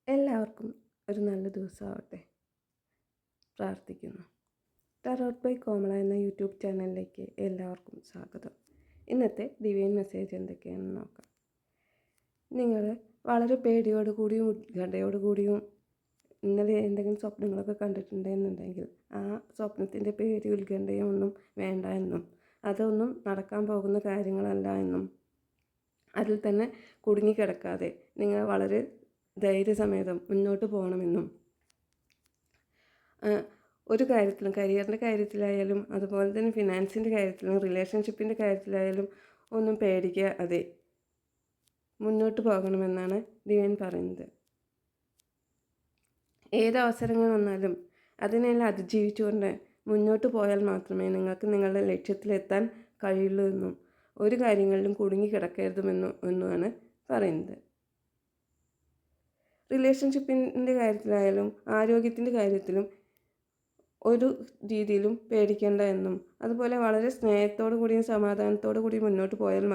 എല്ലാവർക്കും ഒരു നല്ല ദിവസമാവട്ടെ പ്രാർത്ഥിക്കുന്നു. ടാരോട്ട് ബൈ കോമള എന്ന യൂട്യൂബ് ചാനലിലേക്ക് എല്ലാവർക്കും സ്വാഗതം. ഇന്നത്തെ ഡിവൈൻ മെസ്സേജ് എന്തൊക്കെയാണെന്ന് നോക്കാം. നിങ്ങൾ വളരെ പേടിയോടുകൂടിയും ഉത്കണ്ഠയോടുകൂടിയും ഇന്നലെ എന്തെങ്കിലും സ്വപ്നങ്ങളൊക്കെ കണ്ടിട്ടുണ്ടെന്നുണ്ടെങ്കിൽ ആ സ്വപ്നത്തിൻ്റെ പേടി ഉത്കണ്ഠയും ഒന്നും വേണ്ട എന്നും അതൊന്നും നടക്കാൻ പോകുന്ന കാര്യങ്ങളല്ല എന്നും അതിൽ തന്നെ കുടുങ്ങിക്കിടക്കാതെ നിങ്ങൾ വളരെ ധൈര്യസമേതം മുന്നോട്ട് പോകണമെന്നും ഒരു കാര്യത്തിലും കരിയറിൻ്റെ കാര്യത്തിലായാലും അതുപോലെ തന്നെ ഫിനാൻസിൻ്റെ കാര്യത്തിലും റിലേഷൻഷിപ്പിൻ്റെ കാര്യത്തിലായാലും ഒന്നും പേടിക്കാതെ മുന്നോട്ട് പോകണമെന്നാണ് ഡിവൈൻ പറയുന്നത്. ഏത് അവസരങ്ങൾ വന്നാലും അതിനെല്ലാം അതിജീവിച്ചുകൊണ്ട് മുന്നോട്ട് പോയാൽ മാത്രമേ നിങ്ങൾക്ക് നിങ്ങളുടെ ലക്ഷ്യത്തിലെത്താൻ കഴിയുള്ളൂ എന്നും ഒരു കാര്യങ്ങളിലും കുടുങ്ങിക്കിടക്കരുതുമെന്നുമാണ് പറയുന്നത്. റിലേഷൻഷിപ്പിൻ്റെ കാര്യത്തിലായാലും ആരോഗ്യത്തിൻ്റെ കാര്യത്തിലും ഒരു രീതിയിലും പേടിക്കേണ്ട എന്നും അതുപോലെ വളരെ സ്നേഹത്തോടു കൂടിയും സമാധാനത്തോടു കൂടി മുന്നോട്ട് പോയാൽ